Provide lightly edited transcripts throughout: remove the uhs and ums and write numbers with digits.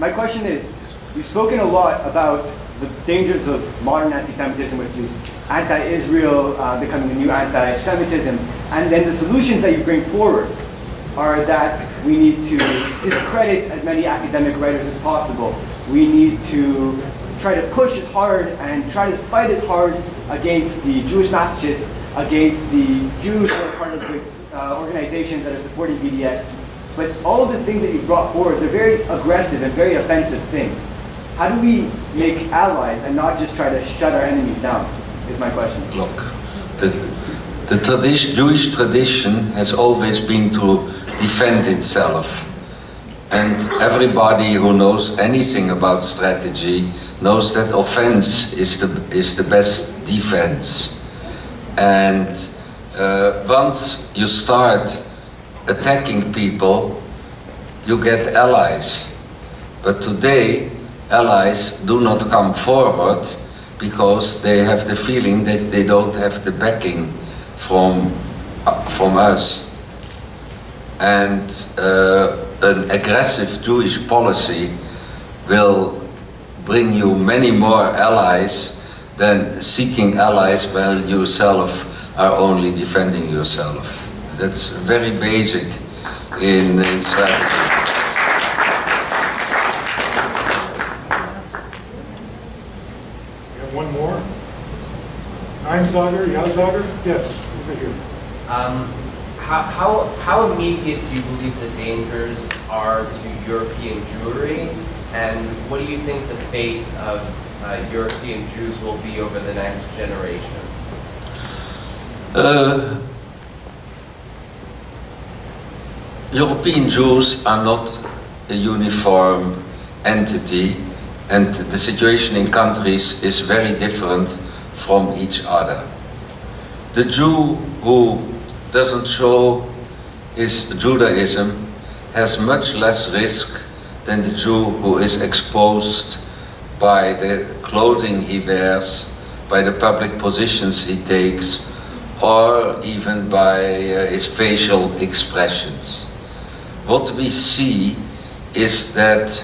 my question is, you've spoken a lot about the dangers of modern anti-Semitism with these anti-Israel becoming the new anti-Semitism, and then the solutions that you bring forward are that we need to discredit as many academic writers as possible. We need to try to push as hard and try to fight as hard against the Jewish masochists, against the Jews who are part of the organizations that are supporting BDS. But all of the things that you brought forward, they're very aggressive and very offensive things. How do we make allies and not just try to shut our enemies down, is my question. Look, the Jewish tradition has always been to defend itself. And everybody who knows anything about strategy knows that offense is the best defense. And once you start attacking people, you get allies. But today, allies do not come forward because they have the feeling that they don't have the backing from us. And an aggressive Jewish policy will bring you many more allies than seeking allies while you yourself are only defending yourself. That's very basic in strategy. We have one more. Yazager? Yes, over here. How immediate do you believe the dangers are to European Jewry, and what do you think the fate of European Jews will be over the next generation? European Jews are not a uniform entity, and the situation in countries is very different from each other. The Jew who doesn't show his Judaism has much less risk than the Jew who is exposed by the clothing he wears, by the public positions he takes, or even by his facial expressions. What we see is that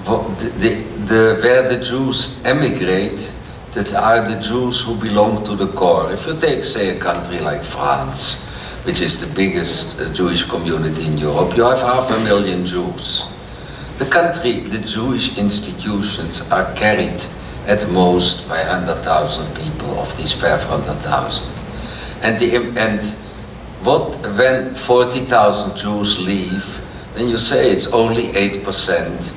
where the Jews emigrate, that are the Jews who belong to the core. If you take, say, a country like France, which is the biggest Jewish community in Europe, you have 500,000 Jews. The Jewish institutions are carried at most by 100,000 people of these 500,000. When 40,000 Jews leave, then you say it's only 8%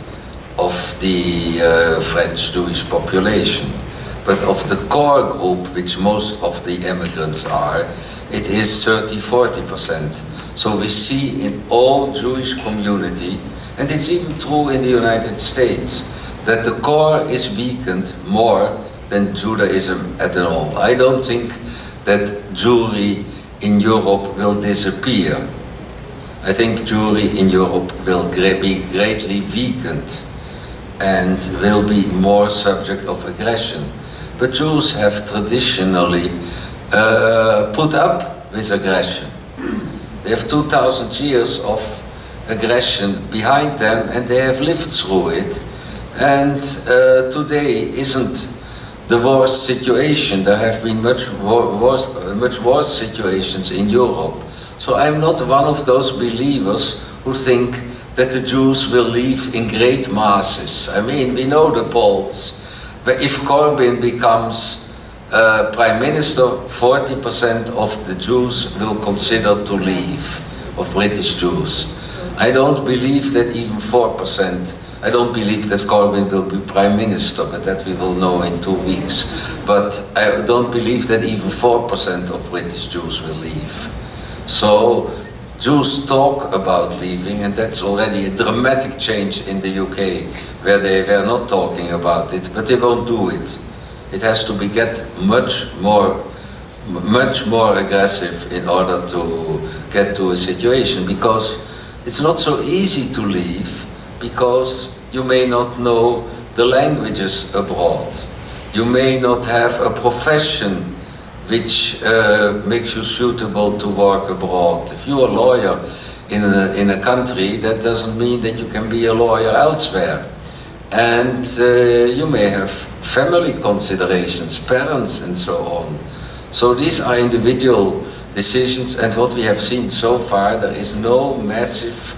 of the French Jewish population. But of the core group, which most of the immigrants are, it is 30–40%. So we see in all Jewish community, and it's even true in the United States, that the core is weakened more than Judaism at all. I don't think that Jewry in Europe will disappear. I think Jewry in Europe will be greatly weakened and will be more subject of aggression. But Jews have traditionally put up with aggression. They have 2,000 years of aggression behind them, and they have lived through it. And today isn't the worst situation. There have been much worse situations in Europe. So I'm not one of those believers who think that the Jews will leave in great masses. I mean, we know the polls. But if Corbyn becomes Prime Minister, 40% of the Jews will consider to leave, of British Jews. I don't believe that even 4%. I don't believe that Corbyn will be Prime Minister, but that we will know in 2 weeks. But I don't believe that even 4% of British Jews will leave. So Jews talk about leaving, and that's already a dramatic change in the UK, where they were not talking about it, but they won't do it. It has to get much more aggressive in order to get to a situation, because it's not so easy to leave, because you may not know the languages abroad. You may not have a profession which makes you suitable to work abroad. If you're a lawyer in a country, that doesn't mean that you can be a lawyer elsewhere. And you may have family considerations, parents and so on. So these are individual decisions, and what we have seen so far, there is no massive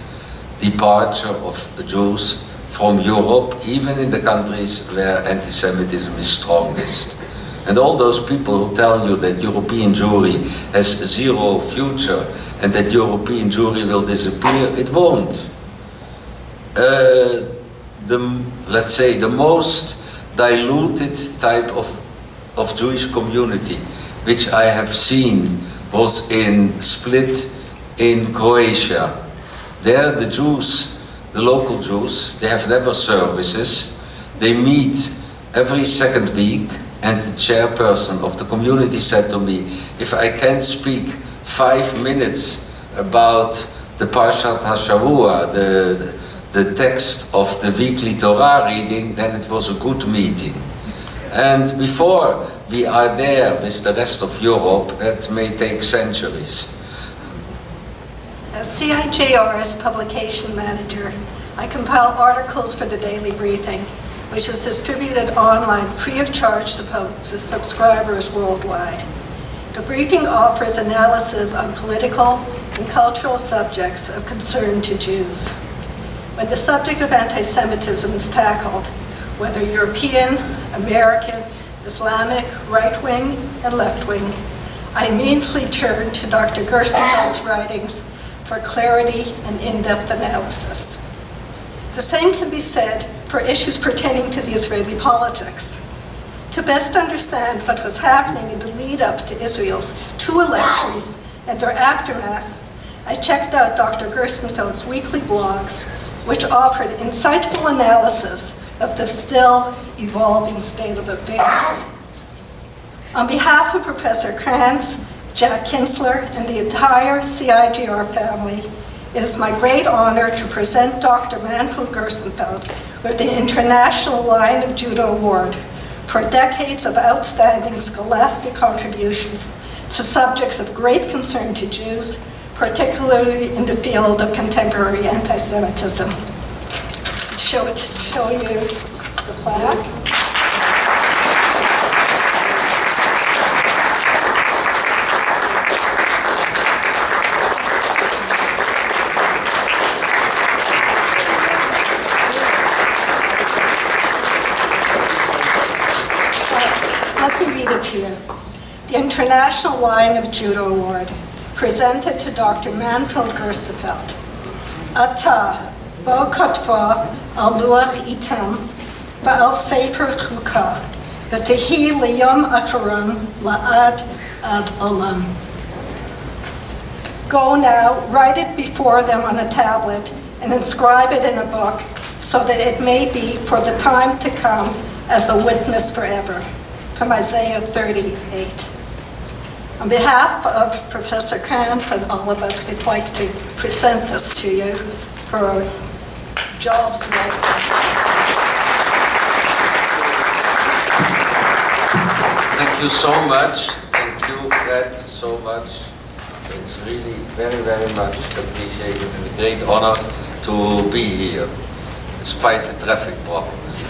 departure of the Jews from Europe, even in the countries where anti-Semitism is strongest. And all those people who tell you that European Jewry has zero future and that European Jewry will disappear, it won't. Let's say the most diluted type of Jewish community which I have seen was in Split in Croatia. There the Jews, the local Jews, they have never services. They meet every second week, and the chairperson of the community said to me, if I can't speak 5 minutes about the Parshat HaShavua, the text of the weekly Torah reading, then it was a good meeting. And before we are there with the rest of Europe, that may take centuries. As CIJR's publication manager, I compile articles for the Daily Briefing, which is distributed online free of charge to subscribers worldwide. The briefing offers analysis on political and cultural subjects of concern to Jews. When the subject of anti-Semitism is tackled, whether European, American, Islamic, right-wing, and left-wing, I immediately turn to Dr. Gerstenfeld's writings for clarity and in-depth analysis. The same can be said for issues pertaining to the Israeli politics. To best understand what was happening in the lead-up to Israel's 2 elections and their aftermath, I checked out Dr. Gerstenfeld's weekly blogs, which offered insightful analysis of the still evolving state of affairs. On behalf of Professor Kranz, Jack Kinsler, and the entire CIGR family, it is my great honor to present Dr. Manfred Gerstenfeld with the International Lion of Judah Award for decades of outstanding scholastic contributions to subjects of great concern to Jews, particularly in the field of contemporary anti-Semitism. Show you the plaque. Let me read it to you. The International Lion of Judah Award, presented to Dr. Manfred Gerstenfeld. Ata, bo kotva al luach itam, va'al sefer chukah, v'tehi liyom acharon la'ad ad olam. Go now, write it before them on a tablet, and inscribe it in a book, so that it may be for the time to come as a witness forever. From Isaiah 38. On behalf of Professor Kranz and all of us, we'd like to present this to you for our jobs well done. Thank you so much. Thank you, Fred, so much. It's really very, very much appreciated and a great honor to be here, despite the traffic problems.